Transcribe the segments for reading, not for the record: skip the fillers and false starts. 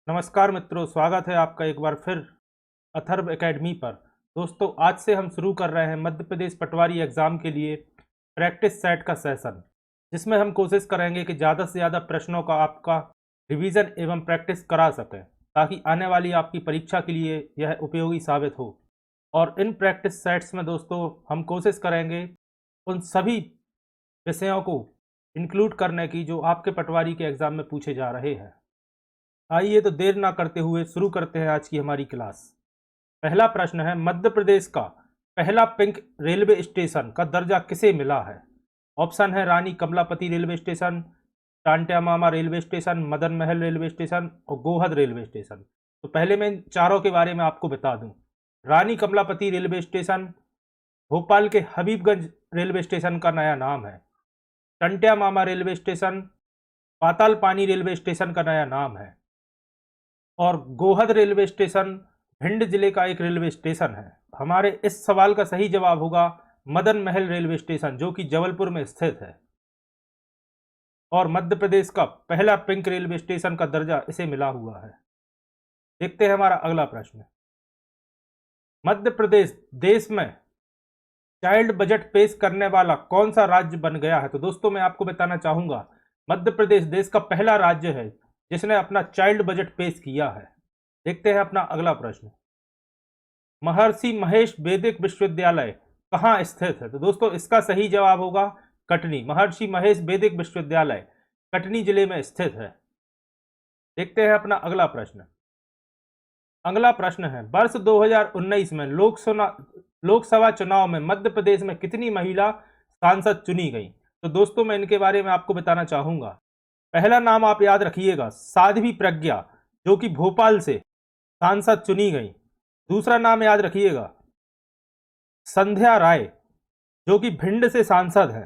नमस्कार मित्रों, स्वागत है आपका एक बार फिर अथर्व एकेडमी पर। दोस्तों, आज से हम शुरू कर रहे हैं मध्य प्रदेश पटवारी एग्ज़ाम के लिए प्रैक्टिस सेट का सेशन, जिसमें हम कोशिश करेंगे कि ज़्यादा से ज़्यादा प्रश्नों का आपका रिवीजन एवं प्रैक्टिस करा सकें, ताकि आने वाली आपकी परीक्षा के लिए यह उपयोगी साबित हो। और इन प्रैक्टिस सेट्स में दोस्तों हम कोशिश करेंगे उन सभी विषयों को इंक्लूड करने की जो आपके पटवारी के एग्ज़ाम में पूछे जा रहे हैं। आइए तो देर ना करते हुए शुरू करते हैं आज की हमारी क्लास। पहला प्रश्न है, मध्य प्रदेश का पहला पिंक रेलवे स्टेशन का दर्जा किसे मिला है? ऑप्शन है रानी कमलापति रेलवे स्टेशन, टांट्या मामा railway station, Madan Mahal railway station और गोहद रेलवे स्टेशन। तो पहले मैं इन चारों के बारे में आपको बता दूं। रानी कमलापति रेलवे स्टेशन भोपाल के हबीबगंज रेलवे स्टेशन का नया नाम है। टंट्या मामा रेलवे स्टेशन पाताल पानी रेलवे स्टेशन का नया नाम है। और गोहद रेलवे स्टेशन भिंड जिले का एक रेलवे स्टेशन है। हमारे इस सवाल का सही जवाब होगा मदन महल रेलवे स्टेशन, जो कि जबलपुर में स्थित है। और मध्य प्रदेश का पहला पिंक रेलवे स्टेशन का दर्जा इसे मिला हुआ है। देखते हैं हमारा अगला प्रश्न। मध्य प्रदेश देश में चाइल्ड बजट पेश करने वाला कौन सा राज्य बन गया है? तो दोस्तों, मैं आपको बताना चाहूंगा, मध्य प्रदेश देश का पहला राज्य है जिसने अपना चाइल्ड बजट पेश किया है। देखते हैं अपना अगला प्रश्न। महर्षि महेश वैदिक विश्वविद्यालय कहाँ स्थित है? तो दोस्तों, इसका सही जवाब होगा कटनी। महर्षि महेश वैदिक विश्वविद्यालय कटनी जिले में स्थित है। देखते हैं अपना अगला प्रश्न। अगला प्रश्न है, वर्ष 2019 में लोकसभा चुनाव में मध्य प्रदेश में कितनी महिला सांसद चुनी गई? तो दोस्तों, मैं इनके बारे में आपको बताना चाहूंगा। पहला नाम आप याद रखिएगा, साध्वी प्रज्ञा, जो कि भोपाल से सांसद चुनी गई। दूसरा नाम याद रखिएगा, संध्या राय, जो कि भिंड से सांसद है।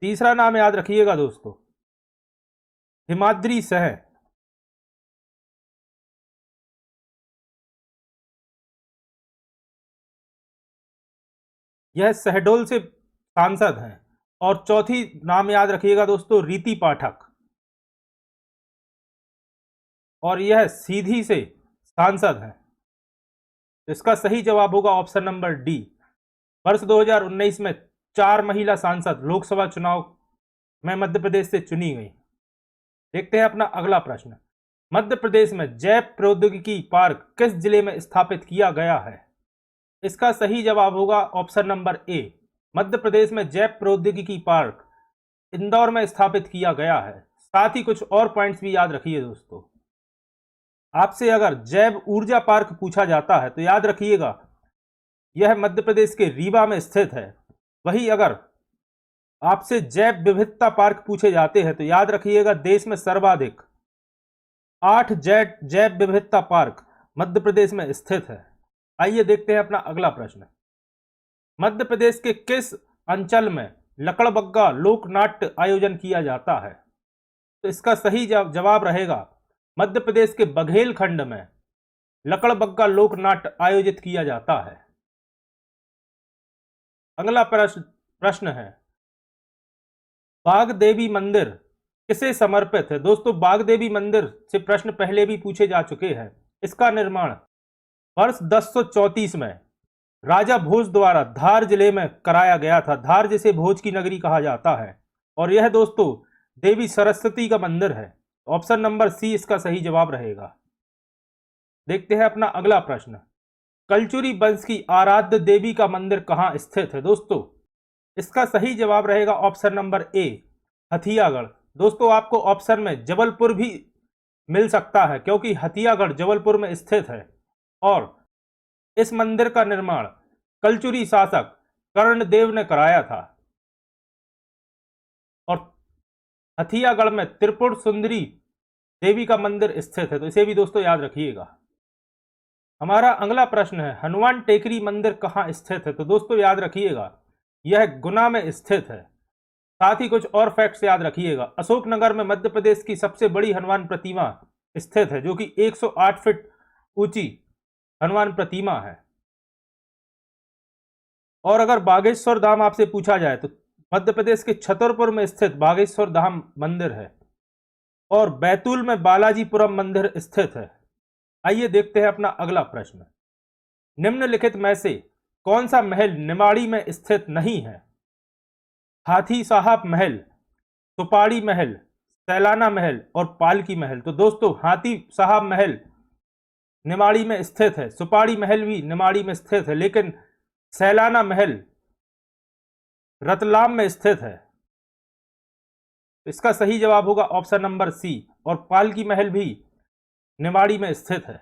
तीसरा नाम याद रखिएगा दोस्तों, हिमाद्री सह, यह शहडोल से सांसद हैं। और चौथी नाम याद रखिएगा दोस्तों, रीति पाठक, और यह सीधी से सांसद हैं। इसका सही जवाब होगा ऑप्शन नंबर डी। वर्ष 2019 में 4 महिला सांसद लोकसभा चुनाव में मध्य प्रदेश से चुनी गई। देखते हैं अपना अगला प्रश्न। मध्य प्रदेश में जैव प्रौद्योगिकी पार्क किस जिले में स्थापित किया गया है? इसका सही जवाब होगा option number A. Madhya Pradesh में जैव प्रौद्योगिकी पार्क इंदौर में स्थापित किया गया है। साथ ही कुछ और पॉइंट्स भी याद रखिए दोस्तों। आपसे अगर जैव ऊर्जा पार्क पूछा जाता है तो याद रखिएगा यह मध्य प्रदेश के रीवा में स्थित है। वहीं अगर आपसे जैव विविधता पार्क पूछे जाते हैं तो याद रखिएगा देश में सर्वाधिक 8 जैव विविधता पार्क मध्य प्रदेश में स्थित है। आइए देखते हैं अपना अगला प्रश्न। मध्य प्रदेश के किस अंचल में लकड़बग्गा लोक नाट्य आयोजन किया जाता है? तो इसका सही जवाब रहेगा मध्य प्रदेश के बघेल खंड में लकड़बग्गा लोक नाट्य आयोजित किया जाता है। अगला प्रश्न है, बाग देवी मंदिर किसे समर्पित है? दोस्तों, बाग देवी मंदिर से प्रश्न पहले भी पूछे जा चुके हैं। इसका निर्माण वर्ष 1034 में राजा भोज द्वारा धार जिले में कराया गया था। धार जिसे भोज की नगरी कहा जाता है। और यह दोस्तों देवी सरस्वती का मंदिर है। ऑप्शन नंबर सी इसका सही जवाब रहेगा। देखते हैं अपना अगला प्रश्न। कलचुरी वंश की आराध्य देवी का मंदिर कहां स्थित है? दोस्तों, इसका सही जवाब रहेगा ऑप्शन नंबर ए, हथियागढ़। दोस्तों, आपको ऑप्शन में जबलपुर भी मिल सकता है, क्योंकि हथियागढ़ जबलपुर में स्थित है। और इस मंदिर का निर्माण कलचुरी शासक कर्णदेव ने कराया था। और हथियागढ़ में त्रिपुर सुंदरी देवी का मंदिर स्थित है, तो इसे भी दोस्तों याद रखिएगा। हमारा अगला प्रश्न है, हनुमान टेकरी मंदिर कहाँ स्थित है? तो दोस्तों याद रखिएगा यह गुना में स्थित है। साथ ही कुछ और फैक्ट्स याद रखिएगा। अशोकनगर में मध्य प्रदेश की सबसे बड़ी हनुमान प्रतिमा स्थित है, जो कि 108 फीट ऊंची हनुमान प्रतिमा है। और अगर बागेश्वर धाम आपसे पूछा जाए तो मध्य प्रदेश के छतरपुर में स्थित बागेश्वर धाम मंदिर है। और बैतूल में बालाजीपुरम मंदिर स्थित है। आइए देखते हैं अपना अगला प्रश्न। निम्नलिखित में से कौन सा महल निमाड़ी में स्थित नहीं है? हाथी साहब महल, सुपाड़ी महल, सैलाना महल और पालकी महल। तो दोस्तों हाथी साहब महल निमाड़ी में स्थित है, सुपाड़ी महल भी निमाड़ी में स्थित है, लेकिन सैलाना महल रतलाम में स्थित है। इसका सही जवाब होगा ऑप्शन नंबर सी। और पालकी महल भी निमाड़ी में स्थित है।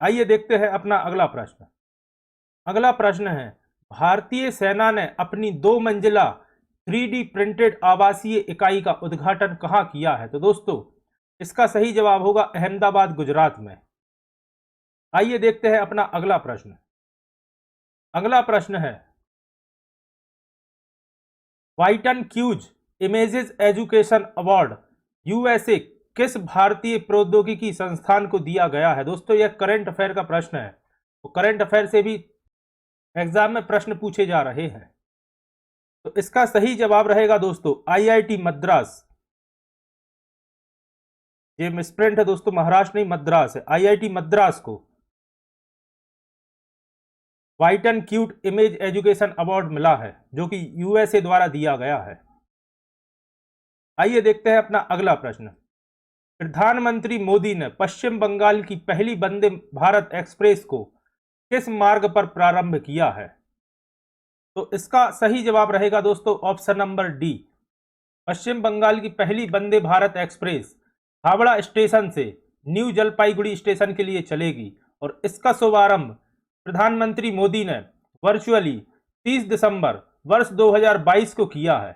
आइए देखते हैं अपना अगला प्रश्न। अगला प्रश्न है, भारतीय सेना ने अपनी 2 मंजिला 3D प्रिंटेड आवासीय इकाई का उद्घाटन कहां किया है? तो दोस्तों इसका सही जवाब होगा अहमदाबाद, गुजरात में। आइए देखते हैं अपना अगला प्रश्न। अगला प्रश्न है, वाइटन क्यूज इमेजेस एजुकेशन अवार्ड यूएसए किस भारतीय प्रौद्योगिकी संस्थान को दिया गया है? दोस्तों यह करंट अफेयर का प्रश्न है, तो करंट अफेयर से भी एग्जाम में प्रश्न पूछे जा रहे हैं। तो इसका सही जवाब रहेगा दोस्तों आईआईटी मद्रास। ये मिसप्रिंट है दोस्तों, महाराष्ट्र नहीं मद्रास है। आईआईटी मद्रास को वाइटन क्यूट इमेज एजुकेशन अवार्ड मिला है, जो कि यूएसए द्वारा दिया गया है। आइए देखते हैं अपना अगला प्रश्न। प्रधानमंत्री मोदी ने पश्चिम बंगाल की पहली वंदे भारत एक्सप्रेस को किस मार्ग पर प्रारंभ किया है? तो इसका सही जवाब रहेगा दोस्तों ऑप्शन नंबर डी। पश्चिम बंगाल की पहली वंदे भारत एक्सप्रेस हावड़ा स्टेशन से न्यू जलपाईगुड़ी स्टेशन के लिए चलेगी और इसका शुभारंभ प्रधानमंत्री मोदी ने वर्चुअली 30 दिसंबर वर्ष 2022 को किया है।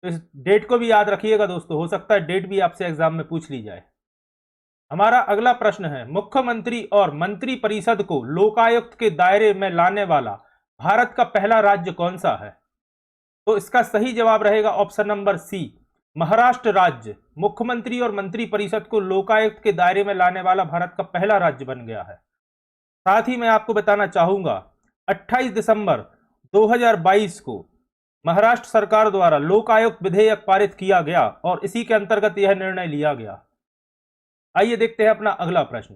तो इस डेट को भी याद रखिएगा दोस्तों, हो सकता है डेट भी आपसे एग्जाम में पूछ ली जाए। हमारा अगला प्रश्न है, मुख्यमंत्री और मंत्री परिषद को लोकायुक्त के दायरे में लाने वाला भारत का पहला राज्य कौन सा है? तो इसका सही जवाब रहेगा ऑप्शन नंबर सी, महाराष्ट्र राज्य मुख्यमंत्री और मंत्री परिषद को लोकायुक्त के दायरे में लाने वाला भारत का पहला राज्य बन गया है। साथ ही मैं आपको बताना चाहूंगा 28 दिसंबर 2022 को महाराष्ट्र सरकार द्वारा लोकायुक्त विधेयक पारित किया गया और इसी के अंतर्गत यह निर्णय लिया गया। आइए देखते हैं अपना अगला प्रश्न।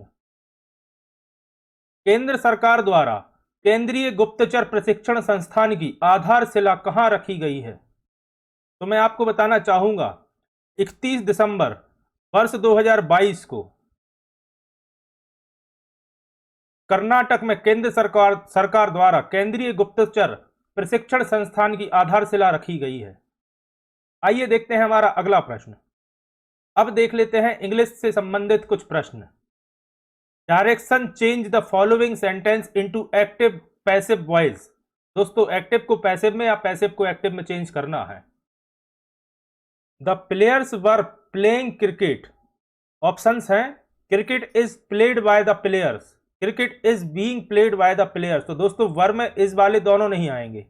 केंद्र सरकार द्वारा केंद्रीय गुप्तचर प्रशिक्षण संस्थान की आधारशिला कहां रखी गई है? तो मैं आपको बताना चाहूंगा 31 दिसंबर वर्ष 2022 को कर्नाटक में केंद्र सरकार द्वारा केंद्रीय गुप्तचर प्रशिक्षण संस्थान की आधारशिला रखी गई है। आइए देखते हैं हमारा अगला प्रश्न। अब देख लेते हैं इंग्लिश से संबंधित कुछ प्रश्न। Direction change the following sentence into active passive voice. दोस्तों एक्टिव को पैसिव में या पैसिव को एक्टिव में चेंज करना है। The players were playing cricket. Options हैं, cricket is played by the players, cricket is being played by the players. तो दोस्तों वर में इस वाले दोनों नहीं आएंगे।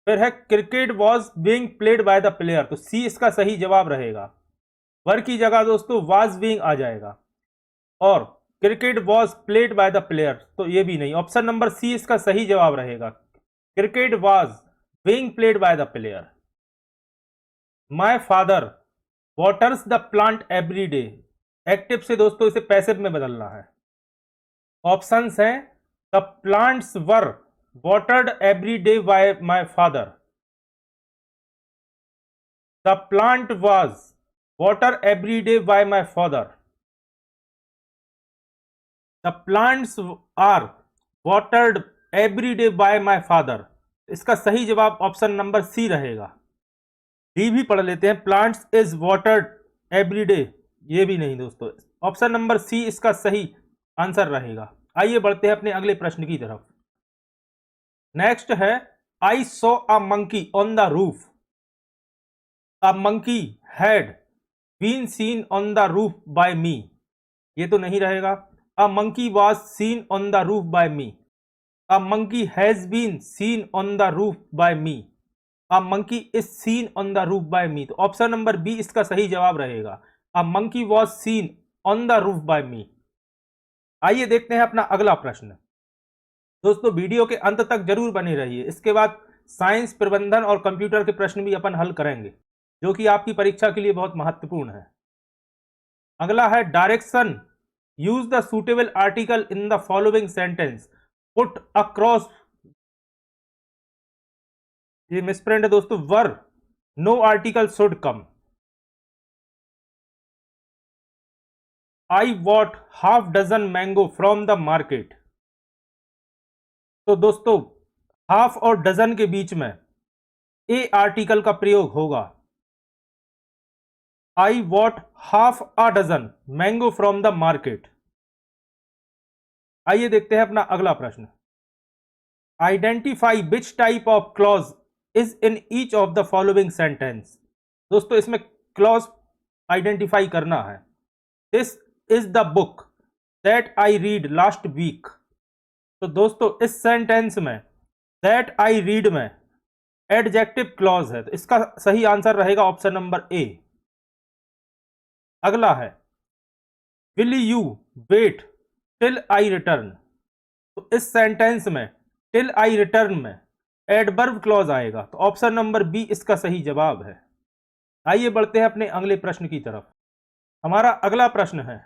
फिर है cricket was being played by the player, तो सी इसका सही जवाब रहेगा। वर की जगह दोस्तों वाज बीइंग आ जाएगा और cricket was played by the player, तो ये भी नहीं। ऑप्शन नंबर सी इसका सही जवाब रहेगा, cricket was being played by the player. My father waters the plant every day. Active से दोस्तों इसे पैसिव में बदलना है। ऑप्शंस हैं, the plants were watered every day by my father, the plant was water every day by my father, the plants are watered every day by my father. इसका सही जवाब ऑप्शन नंबर सी रहेगा। D भी पढ़ लेते हैं, plants is watered every day, ये भी नहीं दोस्तों। ऑप्शन नंबर सी इसका सही आंसर रहेगा। आइए बढ़ते हैं अपने अगले प्रश्न की तरफ। नेक्स्ट है, I saw a monkey on the roof. A monkey had been seen on the roof by me, ये तो नहीं रहेगा। A monkey was seen on the roof by me, a monkey has been seen on the roof by me, a monkey is seen on the roof by me. तो option number B इसका सही जवाब रहेगा, a monkey was seen on the roof by मी। आइए देखते हैं अपना अगला प्रश्न। दोस्तों वीडियो के अंत तक जरूर बने रहिए, इसके बाद साइंस, प्रबंधन और कंप्यूटर के प्रश्न भी अपन हल करेंगे। जो कि आपकी परीक्षा के लिए बहुत महत्वपूर्ण है। अगला है direction, use the suitable article in the following sentence, put across, ये मिसप्रिंट है दोस्तों, where no article should come. I what half dozen mango from the market. तो दोस्तों हाफ और डजन के बीच में ए आर्टिकल का प्रयोग होगा। I what half a dozen mango from the market. आइए देखते हैं अपना अगला प्रश्न। Identify which type of clause is in each of the following sentence. दोस्तों इसमें क्लॉज आइडेंटिफाई करना है। This is the book that I read last week. तो दोस्तों इस सेंटेंस में दैट आई रीड में एडजेक्टिव क्लॉज है, तो इसका सही आंसर रहेगा ऑप्शन नंबर ए। अगला है will you wait till I return. तो इस सेंटेंस में टिल आई रिटर्न में एडवर्ब क्लॉज आएगा, तो ऑप्शन नंबर बी इसका सही जवाब है। आइए बढ़ते हैं अपने अगले प्रश्न की तरफ। हमारा अगला प्रश्न है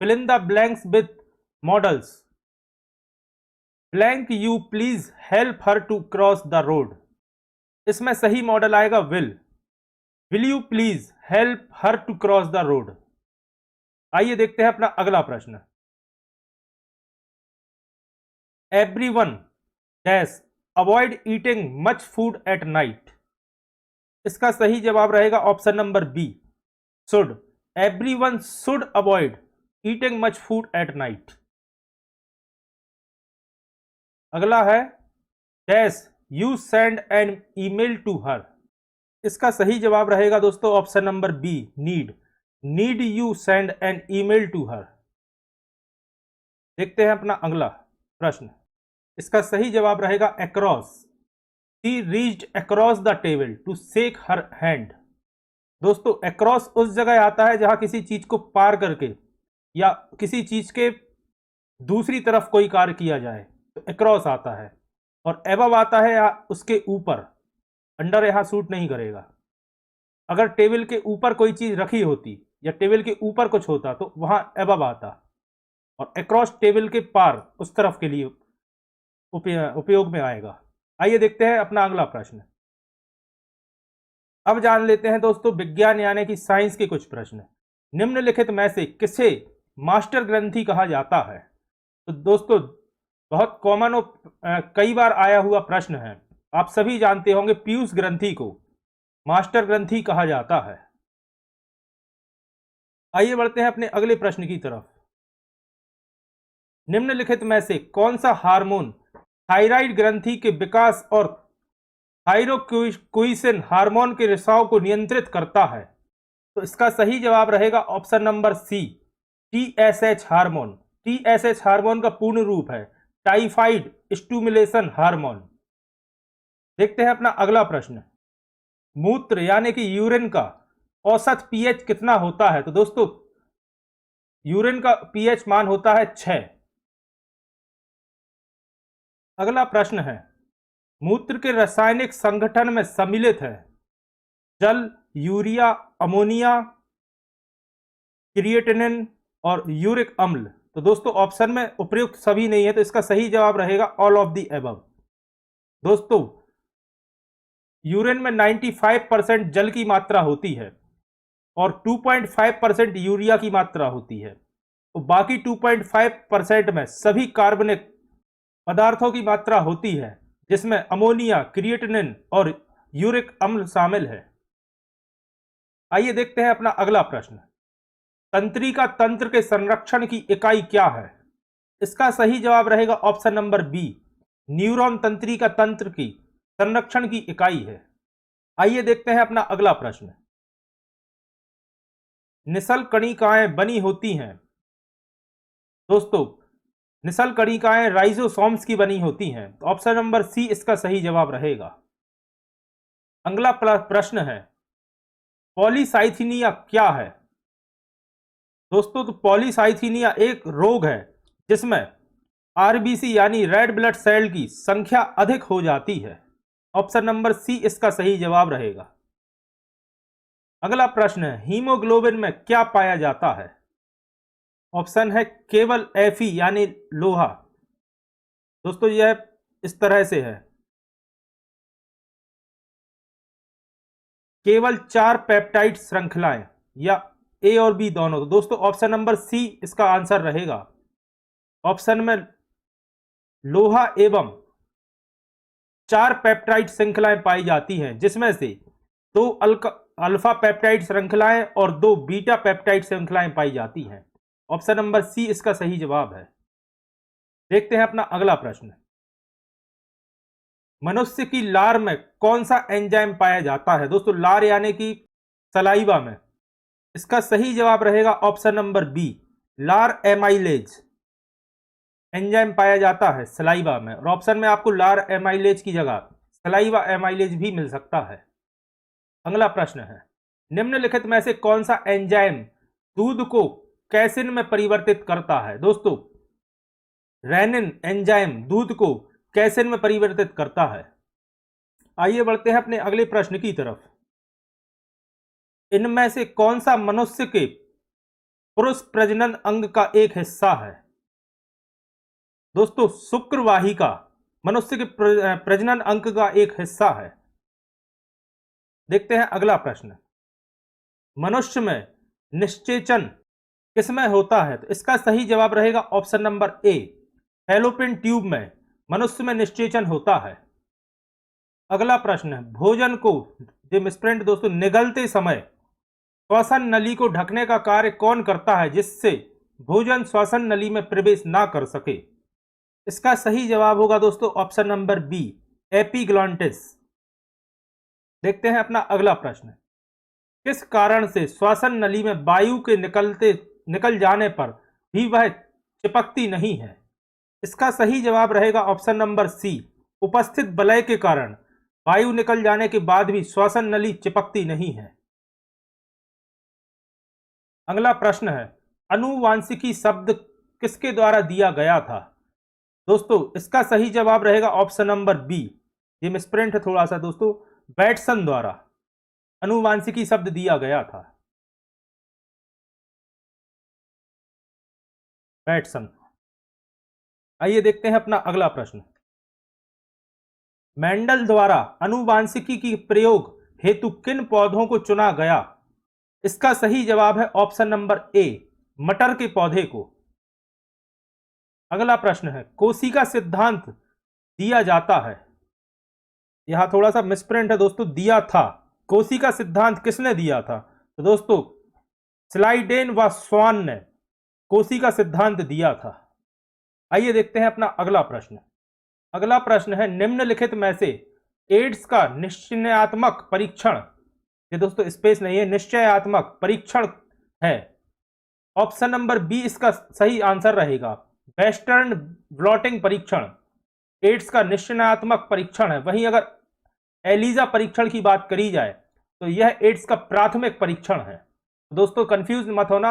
fill in the blanks with modals. Blank you please help her to cross the road. इसमें सही मॉडल आएगा will you please help her to cross the road. आइए देखते हैं अपना अगला प्रश्न। Everyone dash avoid eating much food at night. इसका सही जवाब रहेगा option number B should. Everyone should avoid eating much food at night. अगला है dash you send an email to हर। इसका सही जवाब रहेगा दोस्तों option number B need you send an email to her. देखते हैं अपना अगला प्रश्न। इसका सही जवाब रहेगा across. She reached across the table to shake her hand. दोस्तों अक्रॉस उस जगह आता है जहां किसी चीज को पार करके या किसी चीज के दूसरी तरफ कोई कार्य किया जाए तो अक्रॉस आता है, और एबव आता है या उसके ऊपर। अंडर यहां सूट नहीं करेगा। अगर टेबल के ऊपर कोई चीज रखी होती या टेबल के ऊपर कुछ होता तो वहां एबव आता, और अक्रॉस टेबल के पार उस तरफ के लिए उपयोग में आएगा। आइए देखते हैं अपना अगला प्रश्न। अब जान लेते हैं दोस्तों विज्ञान यानी कि साइंस के कुछ प्रश्न। निम्नलिखित में से किसे मास्टर ग्रंथि कहा जाता है। तो दोस्तों बहुत कॉमन और कई बार आया हुआ प्रश्न है, आप सभी जानते होंगे पीयूष ग्रंथि को मास्टर ग्रंथि कहा जाता है। आइए बढ़ते हैं अपने अगले प्रश्न की तरफ। निम्नलिखित में से कौन सा हार्मोन थायराइड ग्रंथि के विकास और थायरोक्विसिन हार्मोन के रिसाव को नियंत्रित करता है। तो इसका सही जवाब रहेगा option number C TSH hormone. TSH hormone का पूर्ण रूप है टाइफाइड स्टिमुलेशन हार्मोन। देखते हैं अपना अगला प्रश्न। मूत्र यानी कि यूरिन का औसत पीएच कितना होता है। तो दोस्तों यूरिन का पीएच मान होता है 6। अगला प्रश्न है मूत्र के रासायनिक संगठन में सम्मिलित है जल, यूरिया, अमोनिया, क्रिएटिनिन और यूरिक अम्ल। तो दोस्तों ऑप्शन में उपयुक्त सभी नहीं है, तो इसका सही जवाब रहेगा ऑल ऑफ द एबव। दोस्तों यूरिन में 95% जल की मात्रा होती है और 2.5% यूरिया की मात्रा होती है, तो बाकी 2.5% में सभी कार्बनिक पदार्थों की मात्रा होती है, जिसमें अमोनिया, क्रिएटिनिन और यूरिक अम्ल शामिल है। आइए देखते हैं अपना अगला प्रश्न। तंत्रिका तंत्र के संरक्षण की इकाई क्या है। इसका सही जवाब रहेगा ऑप्शन नंबर बी न्यूरॉन तंत्रिका तंत्र की संरक्षण की इकाई है। आइए देखते हैं अपना अगला प्रश्न। निसल कणिकाएं बनी होती हैं। दोस्तों निसल कणिकाएं राइजोसोम्स की बनी होती हैं, तो ऑप्शन नंबर सी इसका सही जवाब रहेगा। अगला प्रश्न है पॉलीसाइथीनिया क्या है। दोस्तों तो पॉलीसाइथीनिया एक रोग है जिसमें आरबीसी यानी रेड ब्लड सेल की संख्या अधिक हो जाती है। ऑप्शन नंबर सी इसका सही जवाब रहेगा। अगला प्रश्न है, हीमोग्लोबिन में क्या पाया जाता है? ऑप्शन है केवल Fe यानी लोहा। दोस्तों यह इस तरह से है, केवल 4 पेप्टाइड श्रृंखलाएं या ए और बी दोनों। तो दोस्तों ऑप्शन नंबर सी इसका आंसर रहेगा। ऑप्शन में लोहा एवं 4 पेप्टाइड श्रृंखलाएं पाई जाती हैं, जिसमें से 2 अल्फा पेप्टाइड श्रृंखलाएं और 2 बीटा पेप्टाइड श्रृंखलाएं पाई जाती हैं। ऑप्शन नंबर सी इसका सही जवाब है। देखते हैं अपना अगला प्रश्न। मनुष्य की लार में कौन सा एंजाइम पाया जाता है? दोस्तों लार यानी कि सलाइवा में। इसका सही जवाब रहेगा ऑप्शन नंबर बी, लार एमाइलेज एंजाइम पाया जाता है सलाइवा में। और ऑप्शन में आपको लार एमाइलेज की जगह सलाइवा एमाइलेज भी मिल सकता है। अगला प्रश्न है, निम्नलिखित में से कौन सा एंजाइम दूध को कैसिन में परिवर्तित करता है? दोस्तों रेनिन एंजाइम दूध को कैसिन में परिवर्तित करता है। आइए बढ़ते हैं अपने अगले प्रश्न की तरफ। इनमें से कौन सा मनुष्य के पुरुष प्रजनन अंग का एक हिस्सा है? दोस्तों शुक्र वाहिका मनुष्य के प्रजनन अंग का एक हिस्सा है। देखते हैं अगला प्रश्न, मनुष्य में निषेचन किसमें होता है? तो इसका सही जवाब रहेगा option number A, fallopian tube में मनुष्य में निषेचन होता है। अगला प्रश्न है, भोजन को मिसप्रिंट दोस्तों निगलते समय श्वसन नली को ढकने का कार्य कौन करता है, जिससे भोजन श्वसन नली में प्रवेश ना कर सके? इसका सही जवाब होगा दोस्तों ऑप्शन नंबर बी, एपिग्लॉटिस। देखते हैं अपना अगला प्रश्न, किस कारण से श्वसन नली में वायु के निकल जाने पर भी वह चिपकती नहीं है? इसका सही जवाब रहेगा ऑप्शन नंबर सी, उपस्थित वलय के कारण वायु निकल जाने के बाद भी श्वसन नली चिपकती नहीं है। अगला प्रश्न है, अनुवांशिकी शब्द किसके द्वारा दिया गया था? दोस्तों इसका सही जवाब रहेगा ऑप्शन नंबर बी, ये मिसप्रिंट है थोड़ा सा दोस्तों, बैटसन द्वारा अनुवांशिकी शब्द दिया गया था, बैटसन। आइए देखते हैं अपना अगला प्रश्न, मेंडल द्वारा अनुवांशिकी की प्रयोग हेतु किन पौधों को चुना गया? इसका सही जवाब है ऑप्शन नंबर ए, मटर के पौधे को। अगला प्रश्न है, कोशिका सिद्धांत दिया जाता है, यहां थोड़ा सा मिसप्रिंट है दोस्तों, दिया था। कोशिका सिद्धांत किसने दिया था? तो दोस्तों स्लाइडेन व स्वान ने कोशिका सिद्धांत दिया था। आइए देखते हैं अपना अगला प्रश्न। अगला प्रश्न है, निम्नलिखित में से एड्स का निश्चयात्मक परीक्षण, ये दोस्तों स्पेस नहीं है, निश्चयात्मक परीक्षण है। ऑप्शन नंबर बी इसका सही आंसर रहेगा, वेस्टर्न ब्लॉटिंग परीक्षण एड्स का निश्चयात्मक परीक्षण है। वहीं अगर एलिजा परीक्षण की बात करी जाए तो यह एड्स का प्राथमिक परीक्षण है। दोस्तों कंफ्यूज मत होना,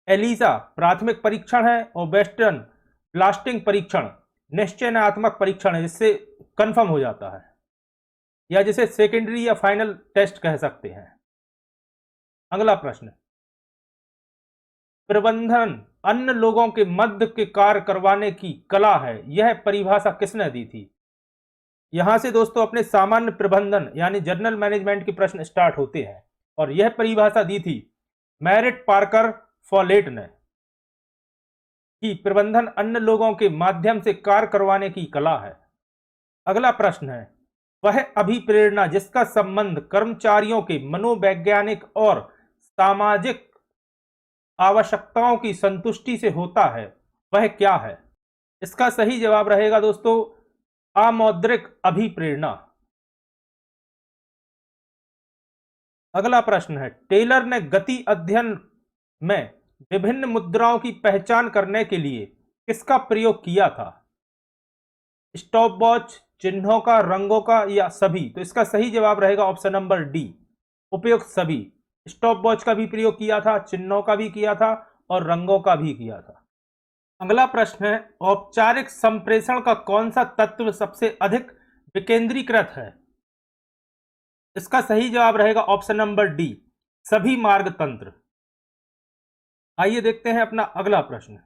एलिजा प्राथमिक परीक्षण है और वेस्टर्न ब्लास्टिंग परीक्षण निश्चयात्मक परीक्षण है, जिससे कंफर्म हो जाता है, या जिसे सेकेंडरी या फाइनल टेस्ट कह सकते हैं। अगला प्रश्न, प्रबंधन अन्य लोगों के मध्य के कार्य करवाने की कला है, यह परिभाषा किसने दी थी? यहां से दोस्तों अपने सामान्य प्रबंधन यानी जनरल मैनेजमेंट के प्रश्न स्टार्ट होते हैं, और यह परिभाषा दी थी मैरिट पार्कर फॉलेट ने, कि प्रबंधन अन्य लोगों के माध्यम से कार्य करवाने की कला है। अगला प्रश्न है, वह अभिप्रेरणा जिसका संबंध कर्मचारियों के मनोवैज्ञानिक और सामाजिक आवश्यकताओं की संतुष्टि से होता है, वह क्या है? इसका सही जवाब रहेगा दोस्तों अमौद्रिक अभिप्रेरणा। अगला प्रश्न है, टेलर ने गति अध्ययन में विभिन्न मुद्राओं की पहचान करने के लिए किसका प्रयोग किया था? स्टॉपवॉच, चिन्हों का, रंगों का, या सभी? तो इसका सही जवाब रहेगा ऑप्शन नंबर डी, उपयुक्त सभी। स्टॉपवॉच का भी प्रयोग किया था, चिन्हों का भी किया था और रंगों का भी किया था। अगला प्रश्न है, औपचारिक संप्रेषण का कौन सा तत्व सबसे अधिक विकेंद्रीकृत है? इसका सही जवाब रहेगा ऑप्शन नंबर डी, सभी मार्ग तंत्र। आइए देखते हैं अपना अगला प्रश्न।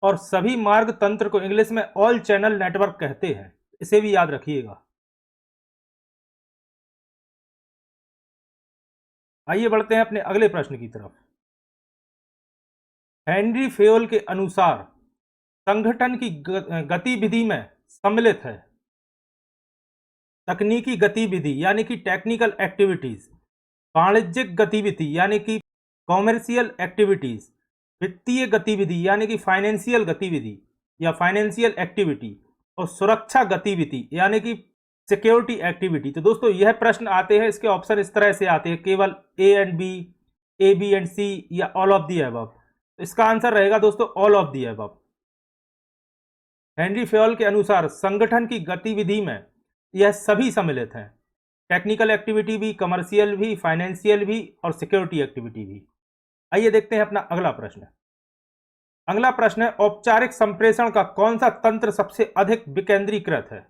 और सभी मार्ग तंत्र को इंग्लिश में ऑल चैनल नेटवर्क कहते हैं, इसे भी याद रखिएगा। आइए बढ़ते हैं अपने अगले प्रश्न की तरफ। हेनरी फेयोल के अनुसार संगठन की गतिविधि में सम्मिलित है तकनीकी गतिविधि यानी कि टेक्निकल एक्टिविटीज, वाणिज्यिक गतिविधि यानी कि कॉमर्शियल एक्टिविटीज, वित्तीय गतिविधि यानी कि फाइनेंशियल गतिविधि या फाइनेंशियल एक्टिविटी, और सुरक्षा गतिविधि यानी कि सिक्योरिटी एक्टिविटी। तो दोस्तों यह प्रश्न आते हैं, इसके ऑप्शन इस तरह से आते हैं, केवल A and B, A B and C, या ऑल ऑफ दी अबव। तो इसका आंसर रहेगा दोस्तों all of the above. Henry Fayol के अनुसार संगठन की गतिविधि में यह सभी सम्मिलित हैं, टेक्निकल एक्टिविटी भी, कमर्शियल भी, फाइनेंशियल भी और सिक्योरिटी एक्टिविटी भी। आइए देखते हैं अपना अगला प्रश्न। अगला प्रश्न है, औपचारिक संप्रेषण का कौन सा तंत्र सबसे अधिक विकेंद्रीकृत है?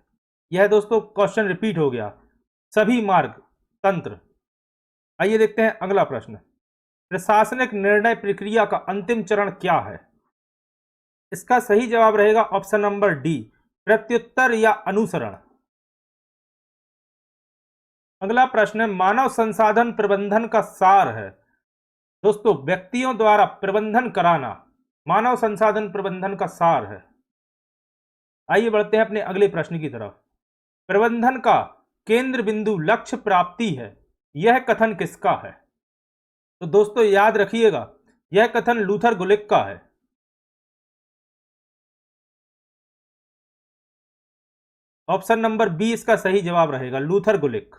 यह दोस्तों क्वेश्चन रिपीट हो गया, सभी मार्ग तंत्र। आइए देखते हैं अगला प्रश्न। प्रशासनिक निर्णय प्रक्रिया का अंतिम चरण क्या है? इसका सही जवाब रहेगा ऑप्शन नंबर डी, प्रत्युत्तर या अनुसरण। अगला प्रश्न है, मानव संसाधन प्रबंधन का सार है। दोस्तों व्यक्तियों द्वारा प्रबंधन कराना मानव संसाधन प्रबंधन का सार है। आइए बढ़ते हैं अपने अगले प्रश्न की तरफ। प्रबंधन का केंद्र बिंदु लक्ष्य प्राप्ति है, यह कथन किसका है? तो दोस्तों याद रखिएगा, यह कथन लूथर गुलिक का है। ऑप्शन नंबर बी इसका सही जवाब रहेगा, लूथर गुलिक।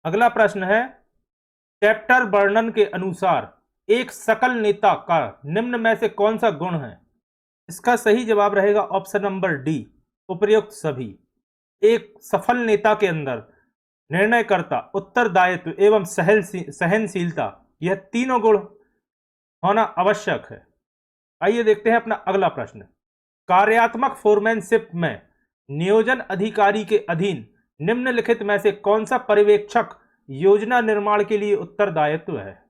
अगला प्रश्न है, चैप्टर वर्णन के अनुसार एक सकल नेता का निम्न में से कौन सा गुण है? इसका सही जवाब रहेगा ऑप्शन नंबर डी, उपर्युक्त सभी। एक सफल नेता के अंदर निर्णयकर्ता, उत्तरदायित्व एवं सहनशीलता, यह तीनों गुण होना आवश्यक है। आइए देखते हैं अपना अगला प्रश्न। कार्यात्मक फोरमैनशिप में नियोजन अधिकारी के अधीन निम्नलिखित में से कौन सा पर्यवेक्षक योजना निर्माण के लिए उत्तरदायित्व है?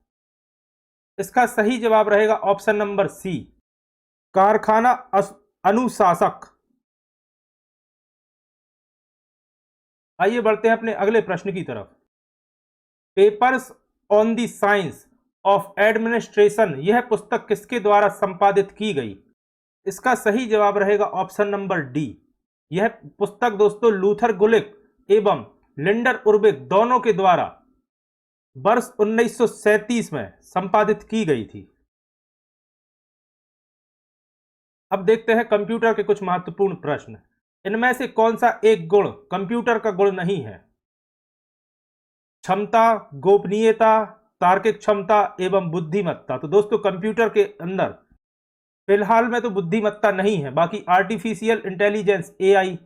इसका सही जवाब रहेगा ऑप्शन नंबर सी, कारखाना अनुशासक। आइए बढ़ते हैं अपने अगले प्रश्न की तरफ। Papers on the science of administration, यह पुस्तक किसके द्वारा संपादित की गई? इसका सही जवाब रहेगा ऑप्शन नंबर डी, यह पुस्तक दोस्तों लूथर गुलिक एवं लिंडर उर्बिक दोनों के द्वारा वर्ष 1937 में संपादित की गई थी। अब देखते हैं कंप्यूटर के कुछ महत्वपूर्ण प्रश्न। इनमें से कौन सा एक गुण कंप्यूटर का गुण नहीं है? क्षमता, गोपनीयता, तार्किक क्षमता एवं बुद्धिमत्ता। तो दोस्तों कंप्यूटर के अंदर फिलहाल में तो बुद्धिमत्ता नहीं है, बाकी आर्टिफिशियल इंटेलिजेंस एआई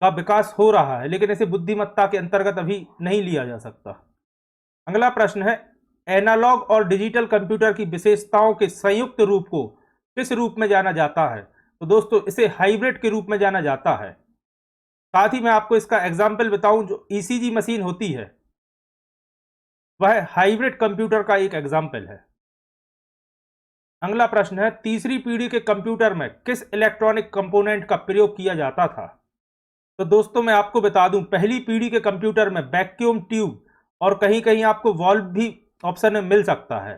का विकास हो रहा है, लेकिन इसे बुद्धिमत्ता के अंतर्गत अभी नहीं लिया जा सकता। अगला प्रश्न है, एनालॉग और डिजिटल कंप्यूटर की विशेषताओं के संयुक्त रूप को किस रूप में जाना जाता है? तो दोस्तों इसे हाइब्रिड के रूप में जाना जाता है। साथ ही मैं आपको इसका एग्जाम्पल बताऊं, जो ईसीजी मशीन होती है वह हाइब्रिड कंप्यूटर का एक एग्जाम्पल है। अगला प्रश्न है, तीसरी पीढ़ी के कंप्यूटर में किस इलेक्ट्रॉनिक कंपोनेंट का प्रयोग किया जाता था? तो दोस्तों मैं आपको बता दूं, पहली पीढ़ी के कंप्यूटर में वैक्यूम ट्यूब और कहीं कहीं आपको वॉल्व भी ऑप्शन में मिल सकता है।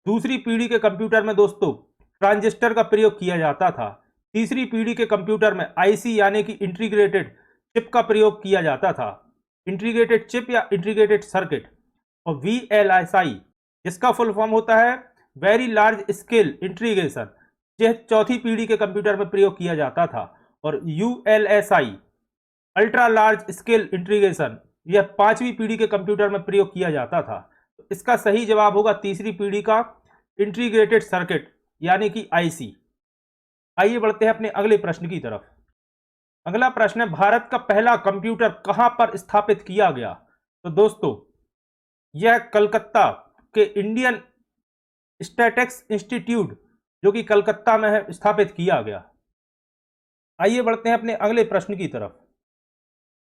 दूसरी पीढ़ी के कंप्यूटर में दोस्तों ट्रांजिस्टर का प्रयोग किया जाता था। तीसरी पीढ़ी के कंप्यूटर में आईसी यानी कि इंटीग्रेटेड चिप का प्रयोग किया जाता था, इंटीग्रेटेड चिप या इंटीग्रेटेड सर्किट। और वीएलएसआई जिसका फुल फॉर्म होता है वेरी लार्ज स्केल इंटीग्रेशन, यह चौथी पीढ़ी के कंप्यूटर में प्रयोग किया जाता था। और ULSI ultra large scale integration, यह पांचवी पीढ़ी के कंप्यूटर में प्रयोग किया जाता था। तो इसका सही जवाब होगा तीसरी पीढ़ी का इंटीग्रेटेड सर्किट यानी कि आईसी। आइए बढ़ते हैं अपने अगले प्रश्न की तरफ। अगला प्रश्न है, भारत का पहला कंप्यूटर कहां पर स्थापित किया गया? तो दोस्तों यह कलकत्ता के इंडियन स्टैटिक्स इंस्टीट्यूट जो कि कलकत्ता में है स्थापित किया गया। आइए बढ़ते हैं अपने अगले प्रश्न की तरफ।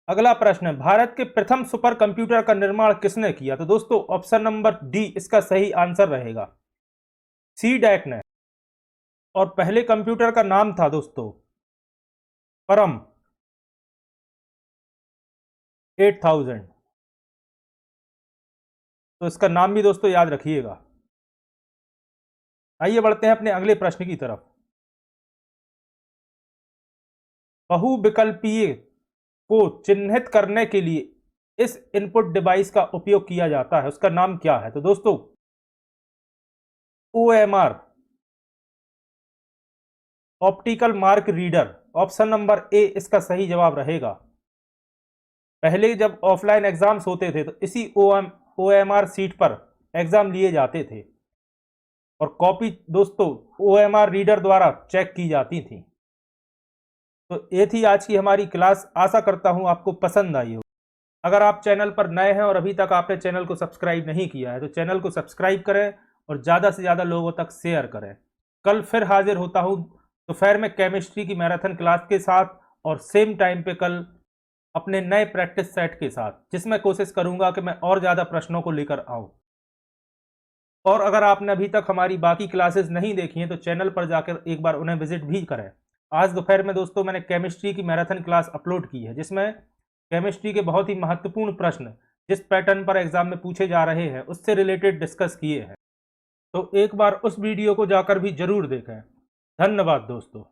अगला प्रश्न है, भारत के प्रथम सुपर कंप्यूटर का निर्माण किसने किया? तो दोस्तों ऑप्शन नंबर डी इसका सही आंसर रहेगा, सी डैक ने। और पहले कंप्यूटर का नाम था दोस्तों परम 8000। तो इसका नाम भी दोस्तों याद रखिएगा। आइए बढ़ते हैं अपने अगले प्रश्न की तरफ। बहुविकल्पीय को चिन्हित करने के लिए इस इनपुट डिवाइस का उपयोग किया जाता है, उसका नाम क्या है? तो दोस्तों OMR, optical mark reader. Option number A इसका सही जवाब रहेगा। पहले जब ऑफलाइन एग्जाम्स होते थे तो इसी OMR सीट पर एग्जाम लिए जाते थे और कॉपी दोस्तों OMR रीडर द्वारा चेक की जाती थी। तो ये थी आज की हमारी क्लास, आशा करता हूं आपको पसंद आई हो। अगर आप चैनल पर नए हैं और अभी तक आपने चैनल को सब्सक्राइब नहीं किया है तो चैनल को सब्सक्राइब करें और ज़्यादा से ज़्यादा लोगों तक शेयर करें। कल फिर हाजिर होता हूं दोपहर में केमिस्ट्री की मैराथन क्लास के साथ और सेम टाइम पे कल अपने नए प्रैक्टिस सेट के साथ, जिसमें कोशिश करूंगा कि मैं और ज़्यादा प्रश्नों को लेकर आऊं। और अगर आपने अभी तक हमारी बाकी क्लासेस नहीं देखी हैं तो चैनल पर जाकर एक बार उन्हें विजिट भी करें। आज दोपहर में दोस्तों मैंने केमिस्ट्री की मैराथन क्लास अपलोड की है, जिसमें केमिस्ट्री के बहुत ही महत्वपूर्ण प्रश्न जिस पैटर्न पर एग्जाम में पूछे जा रहे हैं उससे रिलेटेड डिस्कस किए हैं। तो एक बार उस वीडियो को जाकर भी जरूर देखें। धन्यवाद दोस्तों।